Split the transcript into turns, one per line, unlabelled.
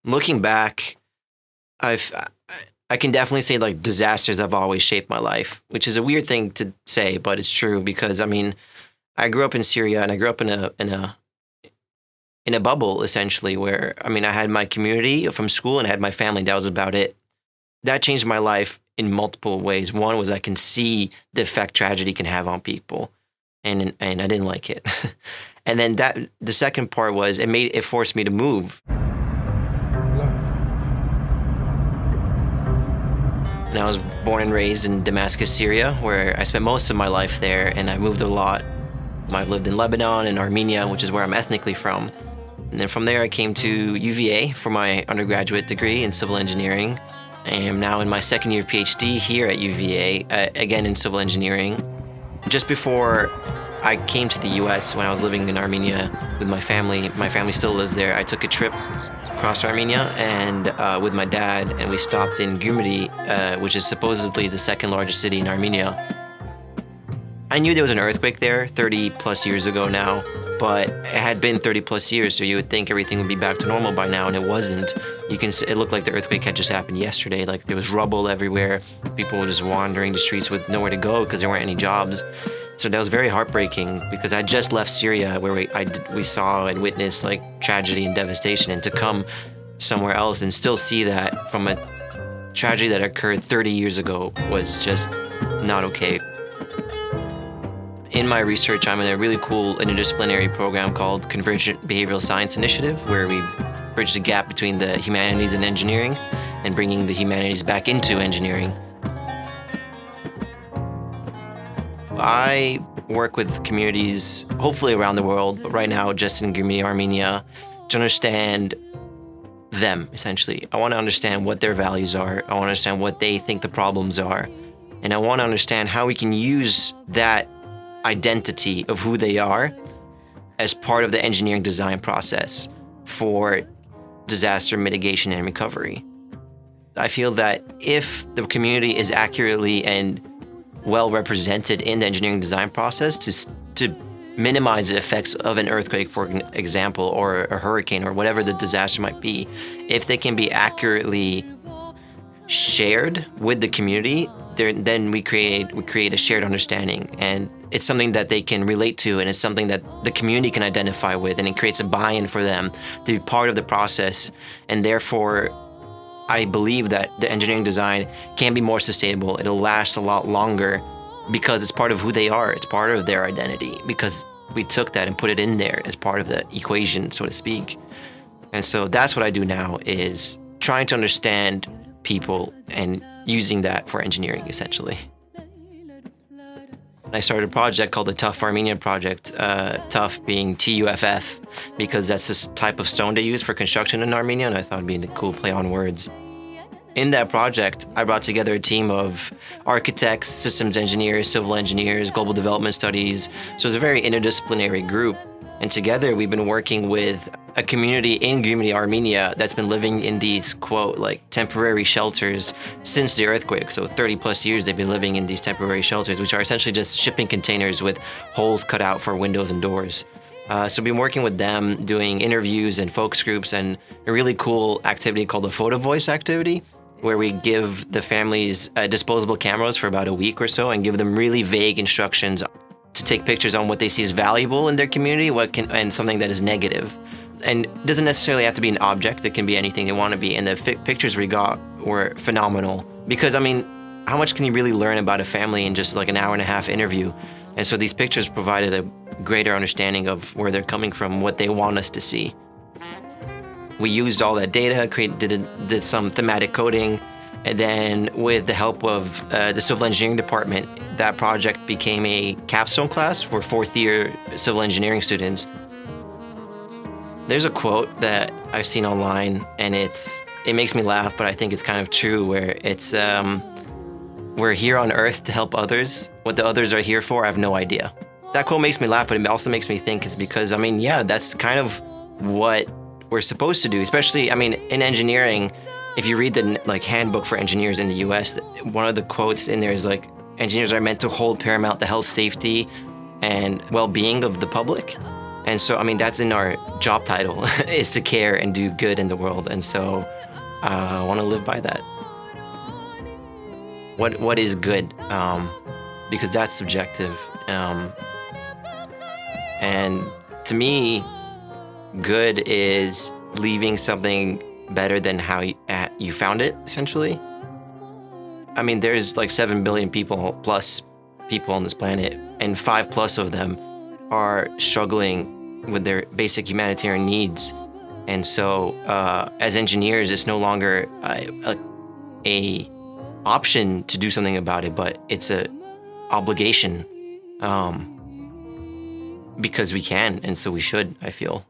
looking back, I can definitely say like disasters have always shaped my life, which is a weird thing to say, but it's true because I mean, I grew up in Syria and I grew up in a bubble essentially where I mean I had my community from school and I had my family. That was about it. That changed my life in multiple ways. One was I can see the effect tragedy can have on people, and I didn't like it. And then the second part was it forced me to move. And I was born and raised in Damascus, Syria, where I spent most of my life there, and I moved a lot. I've lived in Lebanon and Armenia, which is where I'm ethnically from. And then from there, I came to UVA for my undergraduate degree in civil engineering. I am now in my second year of Ph.D. here at UVA, again in civil engineering. Just before I came to the US, when I was living in Armenia with my family still lives there, I took a trip across Armenia and with my dad, and we stopped in Gyumri, which is supposedly the second largest city in Armenia. I knew there was an earthquake there 30 plus years ago now, but it had been 30 plus years, so you would think everything would be back to normal by now, and it wasn't. It looked like the earthquake had just happened yesterday. Like there was rubble everywhere. People were just wandering the streets with nowhere to go because there weren't any jobs. So that was very heartbreaking because I just left Syria where we saw and witnessed like tragedy and devastation, and to come somewhere else and still see that from a tragedy that occurred 30 years ago was just not okay. In my research, I'm in a really cool interdisciplinary program called Convergent Behavioral Science Initiative, where we bridge the gap between the humanities and engineering and bringing the humanities back into engineering. I work with communities, hopefully around the world, but right now just in Gyumri, Armenia, to understand them, essentially. I want to understand what their values are. I want to understand what they think the problems are. And I want to understand how we can use that identity of who they are as part of the engineering design process for disaster mitigation and recovery. I feel that if the community is accurately and well represented in the engineering design process to minimize the effects of an earthquake, for example, or a hurricane or whatever the disaster might be, if they can be accurately shared with the community, then we create a shared understanding, and it's something that they can relate to, and it's something that the community can identify with, and it creates a buy-in for them to be part of the process. And therefore, I believe that the engineering design can be more sustainable. It'll last a lot longer because it's part of who they are. It's part of their identity because we took that and put it in there as part of the equation, so to speak. And so that's what I do now, is trying to understand people and using that for engineering, essentially. I started a project called the Tuff Armenian Project, Tuff being Tuff, because that's this type of stone they use for construction in Armenia, and I thought it'd be a cool play on words. In that project, I brought together a team of architects, systems engineers, civil engineers, global development studies. So it's a very interdisciplinary group. And together we've been working with a community in Gyumri, Armenia that's been living in these, quote, like temporary shelters since the earthquake. So 30 plus years they've been living in these temporary shelters, which are essentially just shipping containers with holes cut out for windows and doors. So we've been working with them, doing interviews and focus groups, and a really cool activity called the Photo Voice activity, where we give the families disposable cameras for about a week or so and give them really vague instructions to take pictures on what they see as valuable in their community, and something that is negative. And it doesn't necessarily have to be an object. It can be anything they want to be. And the pictures we got were phenomenal because, I mean, how much can you really learn about a family in just like an hour and a half interview? And so these pictures provided a greater understanding of where they're coming from, what they want us to see. We used all that data, did some thematic coding, and then with the help of the civil engineering department, that project became a capstone class for fourth year civil engineering students. There's a quote that I've seen online, and it makes me laugh, but I think it's kind of true, where it's, we're here on earth to help others. What the others are here for, I have no idea. That quote makes me laugh, but it also makes me think, it's because, I mean, yeah, that's kind of what we're supposed to do, especially, I mean, in engineering. If you read the handbook for engineers in the US, one of the quotes in there is like, engineers are meant to hold paramount the health, safety, and well-being of the public. And so, I mean, that's in our job title, is to care and do good in the world. And so I want to live by that. What is good? Because that's subjective. And to me, good is leaving something better than how you found it, essentially. I mean, there's like 7 billion plus people on this planet, and 5+ of them are struggling with their basic humanitarian needs. And so as engineers, it's no longer a option to do something about it, but it's a obligation, because we can, and so we should, I feel.